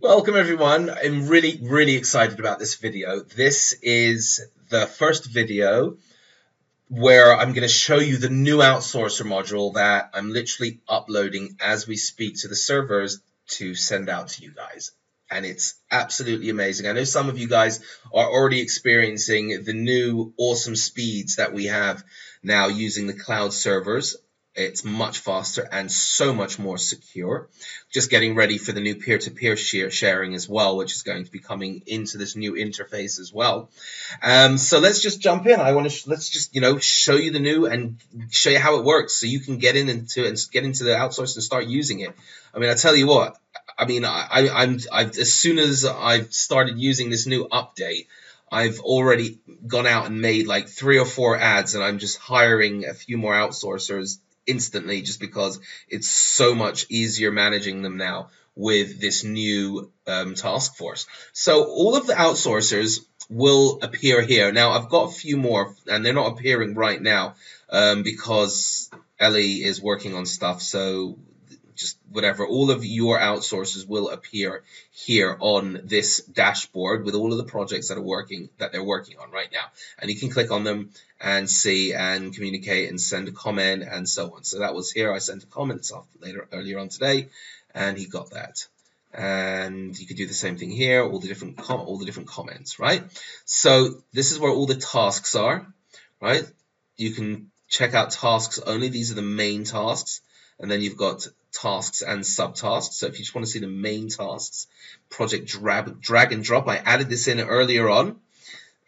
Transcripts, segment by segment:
Welcome everyone. I'm really excited about this video. This is the first video where I'm going to show you the new Outsourcer module that I'm literally uploading as we speak to the servers to send out to you guys. And it's absolutely amazing. I know some of you guys are already experiencing the new awesome speeds that we have now using the cloud servers. It's much faster and so much more secure. Just getting ready for the new peer-to-peer sharing as well, which is going to be coming into this new interface as well. So let's just jump in. Let's just show you the new and show you how it works, so you can get into the Outsource and start using it. I mean, I tell you what. I mean, I'm as soon as I've started using this new update, I've already gone out and made like 3 or 4 ads, and I'm just hiring a few more outsourcers instantly, just because it's so much easier managing them now with this new task force. So all of the outsourcers will appear here. Now I've got a few more, and they're not appearing right now because Ellie is working on stuff. So just whatever, all of your outsourcers will appear here on this dashboard with all of the projects that they're working on right now, and you can click on them and see and communicate and send a comment and so on. So that was here. I sent a comment earlier on today, and he got that. And you could do the same thing here, all the different comments, right? So this is where all the tasks are, right? You can check out tasks only. These are the main tasks. And then you've got tasks and subtasks. So if you just want to see the main tasks, project drag and drop. I added this in earlier on,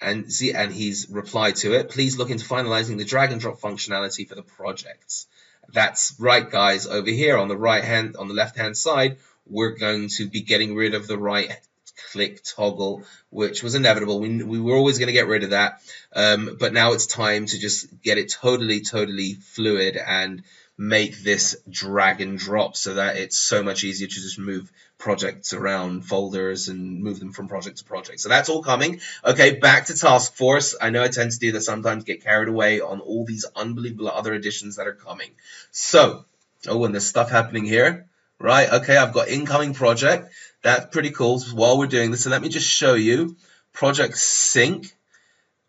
and he's replied to it. Please look into finalizing the drag and drop functionality for the projects. That's right, guys. Over here on the left hand side, we're going to be getting rid of the right click toggle, which was inevitable. We were always going to get rid of that, but now it's time to just get it totally fluid and make this drag and drop, so that it's so much easier to just move projects around folders and move them from project to project. So that's all coming. Okay, back to task force. I know I tend to do that sometimes, get carried away on all these unbelievable other additions that are coming. So, and there's stuff happening here, right? Okay, I've got incoming project. That's pretty cool. While we're doing this, so let me just show you project sync.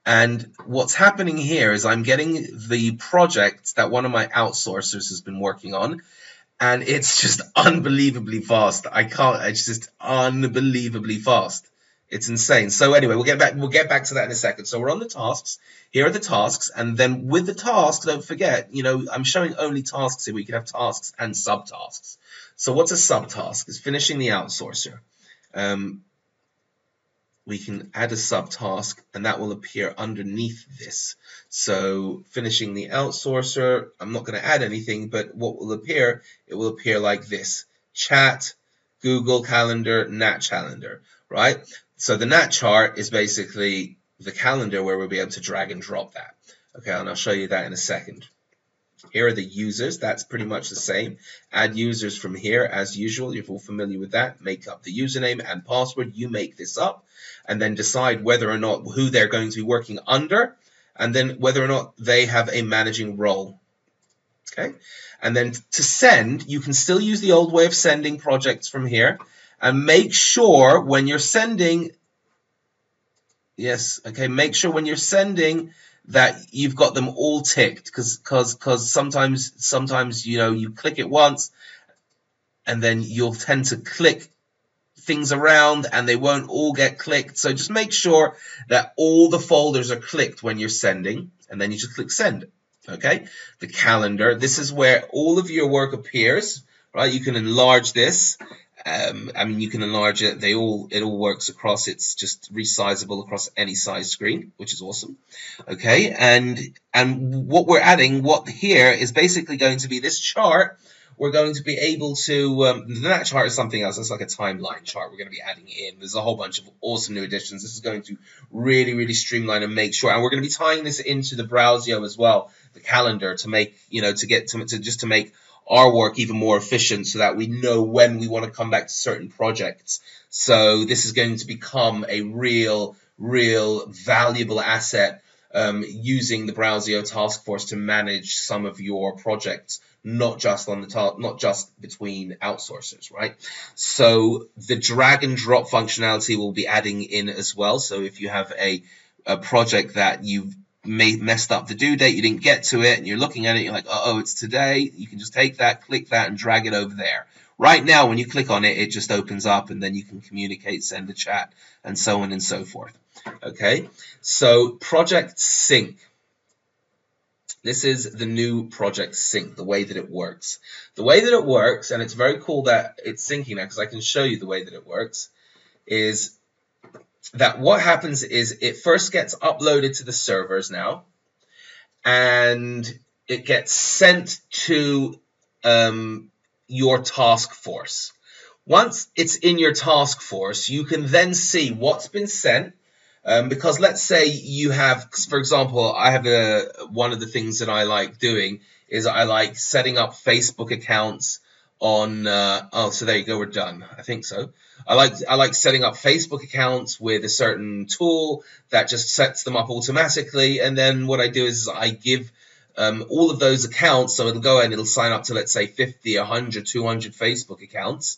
And what's happening here is I'm getting the project that one of my outsourcers has been working on, and it's just unbelievably fast. It's just unbelievably fast. It's insane. So anyway, we'll get back to that in a second. So we're on the tasks. Here are the tasks, and then with the tasks, don't forget, I'm showing only tasks here. We can have tasks and subtasks. So what's a subtask? It's finishing the outsourcer. We can add a subtask, and that will appear underneath this. So finishing the outsourcer, I'm not going to add anything, but what will appear, it will appear like this: chat, Google Calendar, Nat Calendar, right? So the Nat chart is basically the calendar where we'll be able to drag and drop that. Okay, and I'll show you that in a second. Here are the users. That's pretty much the same. Add users from here as usual. You're all familiar with that. Make up the username and password. You make this up, and then decide whether or not who they're going to be working under, and then whether or not they have a managing role. Okay, and then to send, you can still use the old way of sending projects from here, and make sure when you're sending, make sure when you're sending that you've got them all ticked, because sometimes you click it once, and then you'll tend to click things around and they won't all get clicked. So just make sure that all the folders are clicked when you're sending, and then you just click send. Okay, the calendar, this is where all of your work appears, right? You can enlarge this. I mean, you can enlarge it. It all works across. It's just resizable across any size screen, which is awesome. Okay, and what we're adding, here is basically going to be this chart. We're going to be able to, that chart is something else. It's like a timeline chart we're going to be adding in. There's a whole bunch of awesome new additions. This is going to really streamline and make sure, and we're going to be tying this into the BrowSEO as well, the calendar, to make, to make our work even more efficient, so that we know when we want to come back to certain projects. So this is going to become a real valuable asset using the BrowSEO task force to manage some of your projects, not just on the not just between outsourcers, right? So the drag and drop functionality will be adding in as well. So if you have a project that you've messed up the due date, you didn't get to it, and you're looking at it, you're like, oh, it's today, you can just take that, click that, and drag it over there. Right now, when you click on it, it just opens up, and then you can communicate, send a chat, and so on and so forth. Okay, so Project Sync. This is the new Project Sync, the way that it works. The way that it works, and it's very cool that it's syncing now because I can show you the way that it works, is that what happens is it first gets uploaded to the servers now, and it gets sent to your task force. Once it's in your task force, you can then see what's been sent. Because let's say you have, for example, I have one of the things that I like doing is I like setting up Facebook accounts on, so there you go, we're done. I think so. I like setting up Facebook accounts with a certain tool that just sets them up automatically. And then what I do is I give all of those accounts, so it'll go and it'll sign up to, let's say, 50, 100, 200 Facebook accounts,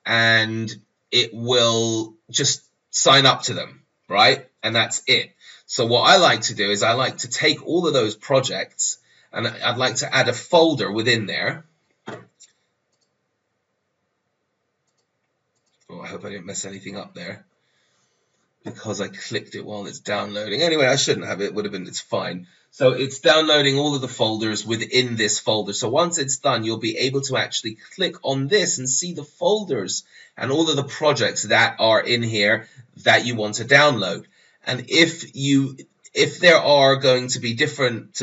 and it will just sign up to them. Right? And that's it. So what I like to do is I like to take all of those projects and I'd like to add a folder within there. Oh, I hope I didn't mess anything up there because I clicked it while it's downloading. Anyway, I shouldn't have. It would have been, it's fine. So it's downloading all of the folders within this folder. So once it's done, you'll be able to actually click on this and see the folders and all of the projects that are in here that you want to download. And if there are going to be different,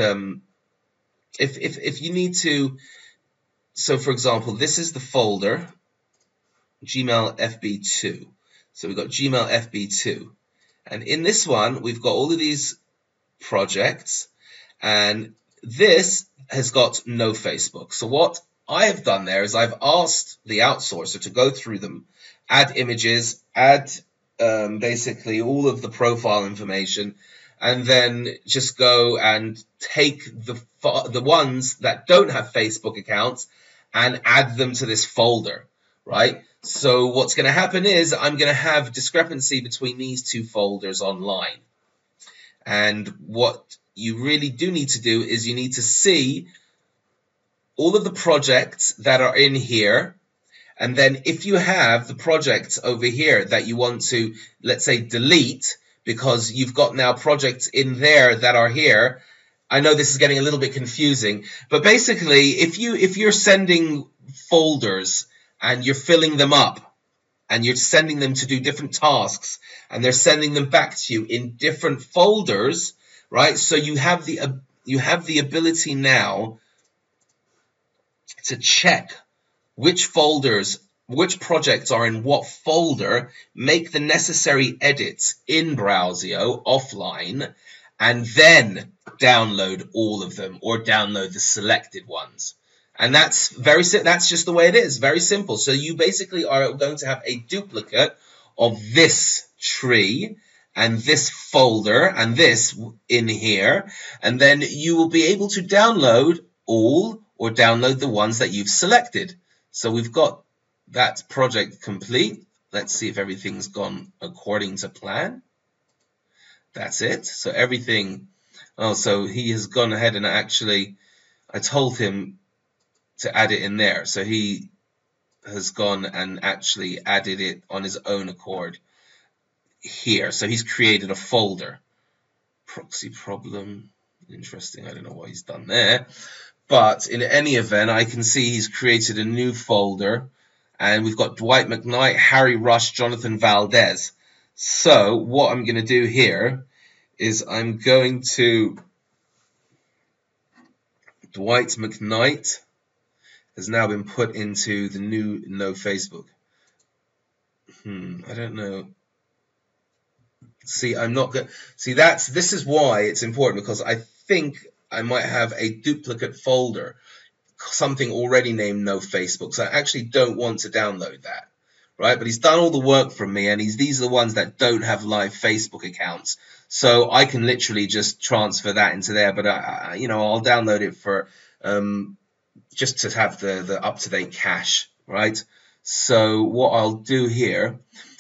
if you need to, so for example, this is the folder, Gmail FB2. So we've got Gmail FB2. And in this one, we've got all of these projects, and this has got no Facebook. So what I have done there is I've asked the outsourcer to go through them, add images, add basically all of the profile information, and then just go and take the ones that don't have Facebook accounts and add them to this folder, right? So what's going to happen is I'm going to have discrepancy between these two folders online. And what you really do need to do is you need to see all of the projects that are in here. And then if you have the projects over here that you want to, let's say, delete, because you've got now projects in there that are here. I know this is getting a little bit confusing, but basically if you're sending folders and you're filling them up and you're sending them to do different tasks and they're sending them back to you in different folders, right? So you have the ability now to check which folders, which projects are in what folder, make the necessary edits in BrowSEO offline, and then download all of them or download the selected ones. And that's just the way it is, very simple. So you basically are going to have a duplicate of this tree and this folder and this in here, and then you will be able to download all or download the ones that you've selected. So we've got that project complete. Let's see if everything's gone according to plan. That's it. So everything, so he has gone ahead and actually, I told him to add it in there. So he has gone and actually added it on his own accord here. So he's created a folder. Proxy problem. Interesting. I don't know what he's done there. But in any event, I can see he's created a new folder. And we've got Dwight McKnight, Harry Rush, Jonathan Valdez. So what I'm going to do here is I'm going to... Dwight McKnight has now been put into the new no Facebook. I don't know. See, I'm not going. See, this is why it's important, because I think I might have a duplicate folder, something already named no Facebook. So I actually don't want to download that, right? But he's done all the work from me, and these are the ones that don't have live Facebook accounts. So I can literally just transfer that into there, but you know, I'll download it for just to have the up-to-date cache, right? So what I'll do here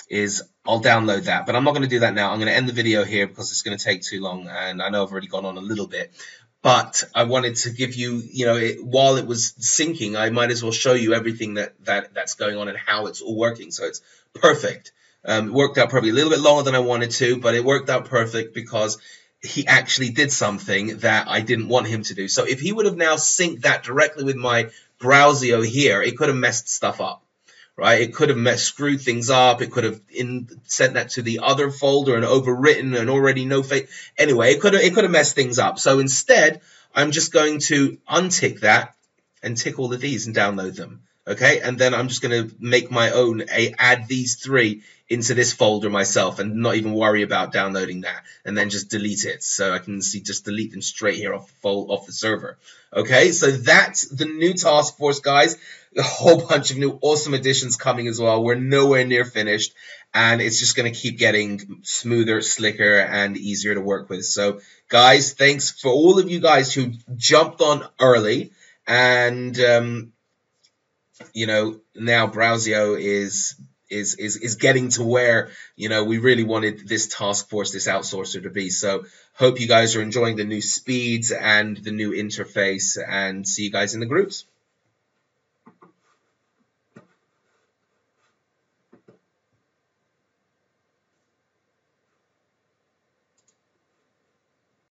is I'll download that, but I'm not going to do that now. I'm going to end the video here because it's going to take too long, and I know I've already gone on a little bit. But I wanted to give you, you know, while it was syncing, I might as well show you everything that's going on and how it's all working. So it's perfect. It worked out probably a little bit longer than I wanted to, but it worked out perfect because he actually did something that I didn't want him to do. So if he would have now synced that directly with my BrowSEO here, it could have messed stuff up. Right? It could have screwed things up. It could have sent that to the other folder and overwritten and already no fake. Anyway, it could have messed things up. So instead, I'm just going to untick that and tick all of these and download them. Okay, and then I'm just going to make my own, add these three into this folder myself and not even worry about downloading that, and then just delete it. So I can just delete them straight here off the server. Okay, so that's the new task force, guys. A whole bunch of new awesome additions coming as well. We're nowhere near finished, and it's just going to keep getting smoother, slicker, and easier to work with. So, guys, thanks for all of you guys who jumped on early, and you know, now BrowSEO is getting to where, you know, we really wanted this task force, this outsourcer to be. So hope you guys are enjoying the new speeds and the new interface, and see you guys in the groups.